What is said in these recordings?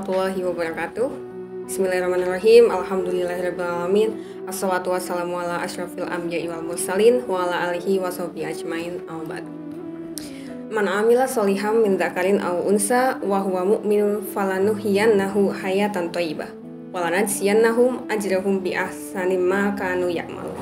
warahmatullahi wabarakatuh. Bismillahirrahmanirrahim. Alhamdulillahirrahmanirrahim. Assalatu wassalamu ala asyrafil anbiya'i wal mursalin wa ala alihi wa sahbihi ajmain. Amma ba'du. Man amila soliham min dzakarin aw unsa wa huwa mu'minun falanuhyiyannahu hayatan thayyibah wa lanajziyannahum ajrahum bi ahsani ma kanu ya'malun.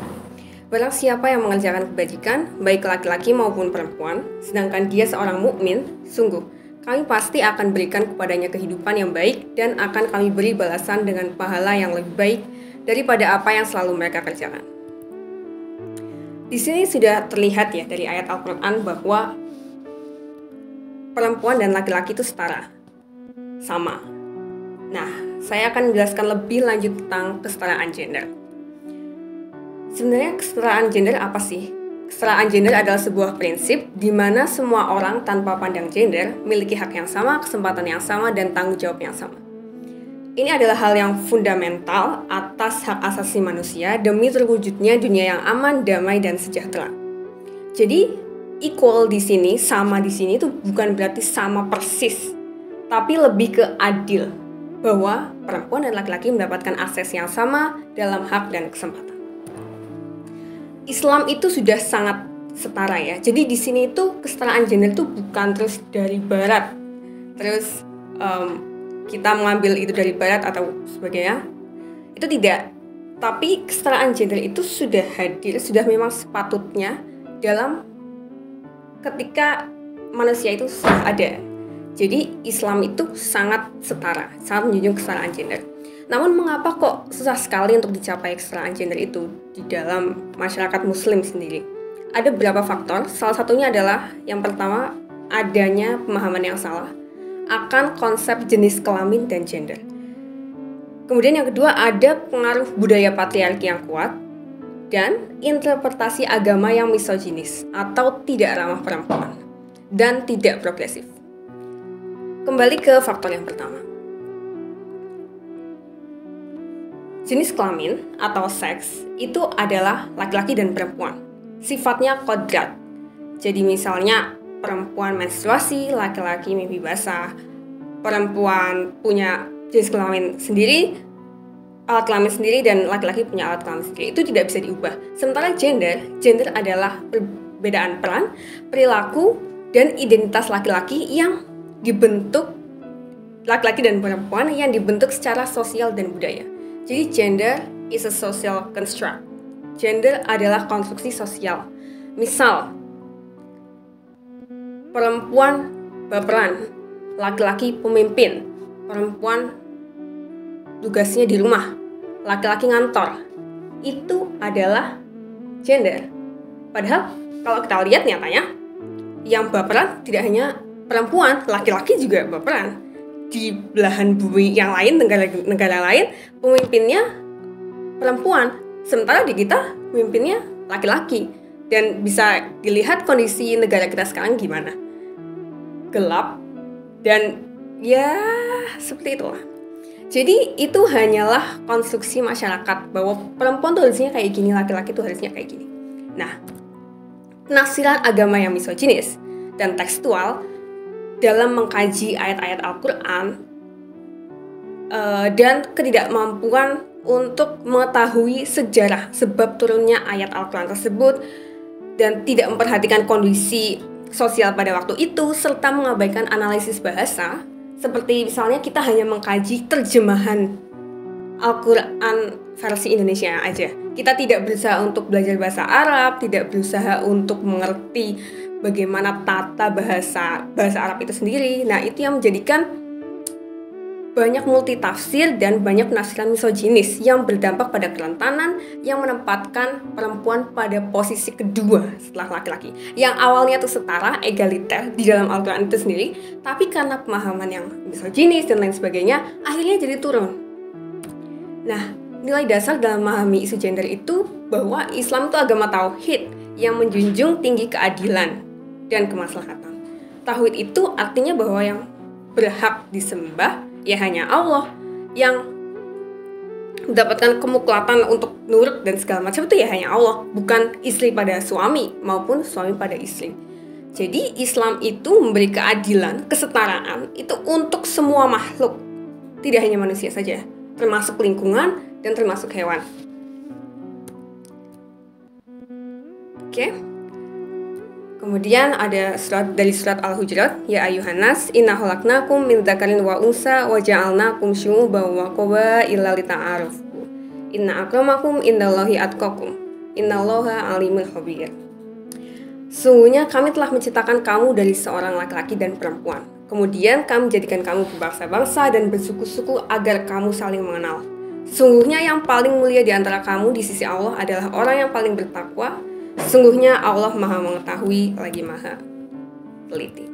Barang siapa yang mengerjakan kebajikan, baik laki-laki maupun perempuan, sedangkan dia seorang mukmin, sungguh kami pasti akan berikan kepadanya kehidupan yang baik dan akan kami beri balasan dengan pahala yang lebih baik daripada apa yang selalu mereka kerjakan. Di sini sudah terlihat ya dari ayat Al-Quran bahwa perempuan dan laki-laki itu setara, sama. Nah, saya akan menjelaskan lebih lanjut tentang kesetaraan gender. Sebenarnya kesetaraan gender apa sih? Kesetaraan gender adalah sebuah prinsip di mana semua orang tanpa pandang gender memiliki hak yang sama, kesempatan yang sama, dan tanggung jawab yang sama. Ini adalah hal yang fundamental atas hak asasi manusia demi terwujudnya dunia yang aman, damai, dan sejahtera. Jadi, equal di sini, sama di sini itu bukan berarti sama persis, tapi lebih ke adil, bahwa perempuan dan laki-laki mendapatkan akses yang sama dalam hak dan kesempatan. Islam itu sudah sangat setara ya. Jadi di sini itu kesetaraan gender itu bukan terus dari barat. Terus kita mengambil itu dari barat atau sebagainya. Itu tidak. Tapi kesetaraan gender itu sudah hadir, sudah memang sepatutnya dalam ketika manusia itu sudah ada. Jadi Islam itu sangat setara, sangat menjunjung kesetaraan gender. Namun mengapa kok susah sekali untuk dicapai kesetaraan gender itu di dalam masyarakat muslim sendiri? Ada beberapa faktor, salah satunya adalah yang pertama adanya pemahaman yang salah akan konsep jenis kelamin dan gender. Kemudian yang kedua ada pengaruh budaya patriarki yang kuat dan interpretasi agama yang misoginis atau tidak ramah perempuan dan tidak progresif. Kembali ke faktor yang pertama. Jenis kelamin atau seks itu adalah laki-laki dan perempuan. Sifatnya kodrat. Jadi misalnya perempuan menstruasi, laki-laki mimpi basah. Perempuan punya jenis kelamin sendiri, alat kelamin sendiri, dan laki-laki punya alat kelamin sendiri. Itu tidak bisa diubah. Sementara gender adalah perbedaan peran, perilaku, dan identitas laki-laki yang dibentuk, laki-laki dan perempuan yang dibentuk secara sosial dan budaya. Jadi gender is a social construct. Gender adalah konstruksi sosial. Misal, perempuan baperan, laki-laki pemimpin, perempuan tugasnya di rumah, laki-laki ngantor. Itu adalah gender. Padahal kalau kita lihat nyatanya, yang baperan tidak hanya perempuan, laki-laki juga baperan. Di belahan bumi yang lain, negara lain, pemimpinnya perempuan, sementara di kita pemimpinnya laki-laki. Dan bisa dilihat kondisi negara kita sekarang gimana, gelap, dan ya seperti itulah. Jadi itu hanyalah konstruksi masyarakat bahwa perempuan tuh harusnya kayak gini, laki-laki tuh harusnya kayak gini. Nah, penafsiran agama yang misoginis dan tekstual dalam mengkaji ayat-ayat Al-Quran dan ketidakmampuan untuk mengetahui sejarah sebab turunnya ayat Al-Quran tersebut dan tidak memperhatikan kondisi sosial pada waktu itu serta mengabaikan analisis bahasa, seperti misalnya kita hanya mengkaji terjemahan Al-Quran versi Indonesia aja. Kita tidak berusaha untuk belajar bahasa Arab, tidak berusaha untuk mengerti bagaimana tata bahasa Arab itu sendiri. Nah, itu yang menjadikan banyak multitafsir dan banyak penafsiran misoginis yang berdampak pada kerentanan yang menempatkan perempuan pada posisi kedua setelah laki-laki. Yang awalnya itu setara, egaliter di dalam Al-Quran itu sendiri, tapi karena pemahaman yang misoginis dan lain sebagainya, akhirnya jadi turun. Nah, nilai dasar dalam memahami isu gender itu bahwa Islam itu agama tauhid yang menjunjung tinggi keadilan dan kemaslahatan. Tauhid itu artinya bahwa yang berhak disembah ya hanya Allah, yang mendapatkan kemuklatan untuk nurut dan segala macam itu ya hanya Allah, bukan istri pada suami maupun suami pada istri. Jadi Islam itu memberi keadilan, kesetaraan itu untuk semua makhluk. tidak hanya manusia saja, termasuk lingkungan dan termasuk hewan. Oke. Kemudian ada dari surat Al-Hujurat, ya ayuhan nas, inna khalaqnakum min dzakarin wa unsa wa ja'alnakum syu'uban wa qabaila lita'arafu. Inna akramakum indallahi atqakum. Innallaha alimun khabir. Sungguhnya kami telah menciptakan kamu dari seorang laki-laki dan perempuan. Kemudian kami jadikan kamu berbangsa-bangsa dan bersuku-suku agar kamu saling mengenal. Sungguhnya yang paling mulia di antara kamu di sisi Allah adalah orang yang paling bertakwa. Sungguhnya Allah Maha Mengetahui lagi Maha Teliti.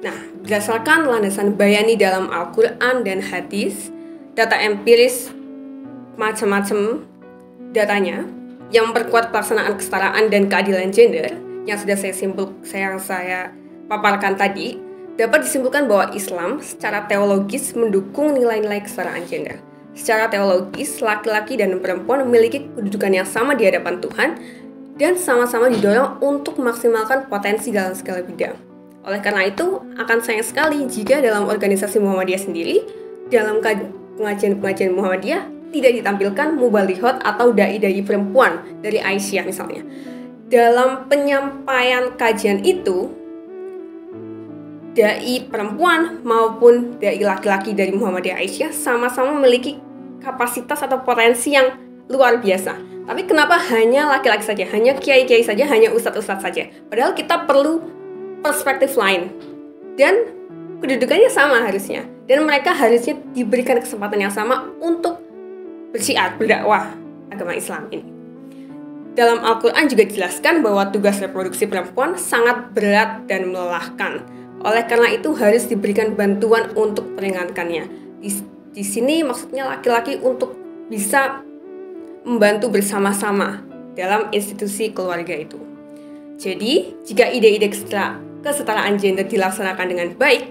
Nah, berdasarkan landasan bayani dalam Al-Quran dan hadis, data empiris macam-macam datanya yang memperkuat pelaksanaan kesetaraan dan keadilan gender yang sudah saya paparkan tadi, dapat disimpulkan bahwa Islam secara teologis mendukung nilai-nilai kesetaraan gender. Secara teologis, laki-laki dan perempuan memiliki kedudukan yang sama di hadapan Tuhan dan sama-sama didorong untuk memaksimalkan potensi dalam segala bidang. Oleh karena itu, akan sayang sekali jika dalam organisasi Muhammadiyah sendiri, dalam pengajian-pengajian Muhammadiyah, tidak ditampilkan mubalihot atau dai-dai perempuan dari Aisyah misalnya. Dalam penyampaian kajian itu, dai perempuan maupun dai laki-laki dari Muhammadiyah Aisyah sama-sama memiliki kapasitas atau potensi yang luar biasa. Tapi kenapa hanya laki-laki saja, hanya kiai-kiai saja, hanya ustadz-ustadz saja? Padahal kita perlu perspektif lain. Dan kedudukannya sama harusnya. Dan mereka harusnya diberikan kesempatan yang sama untuk bersyiar, berdakwah agama Islam ini. Dalam Al-Quran juga dijelaskan bahwa tugas reproduksi perempuan sangat berat dan melelahkan. Oleh karena itu harus diberikan bantuan untuk meringankannya. Di sini maksudnya laki-laki untuk bisa membantu bersama-sama dalam institusi keluarga itu. Jadi, jika ide-ide kesetaraan gender dilaksanakan dengan baik,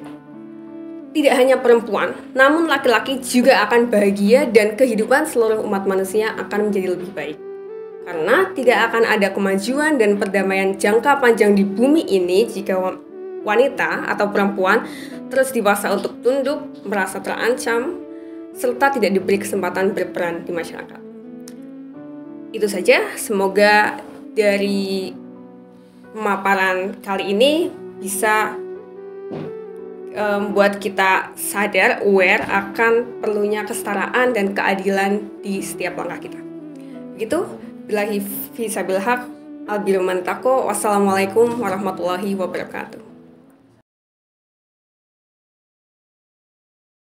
tidak hanya perempuan, namun laki-laki juga akan bahagia dan kehidupan seluruh umat manusia akan menjadi lebih baik. Karena tidak akan ada kemajuan dan perdamaian jangka panjang di bumi ini jika wanita atau perempuan terus dipaksa untuk tunduk, merasa terancam, serta tidak diberi kesempatan berperan di masyarakat. Itu saja, semoga dari pemaparan kali ini bisa membuat kita sadar, aware akan perlunya kesetaraan dan keadilan di setiap langkah kita. Begitu, billahi fi sabil haq, al-birru man taqwa, wassalamualaikum warahmatullahi wabarakatuh.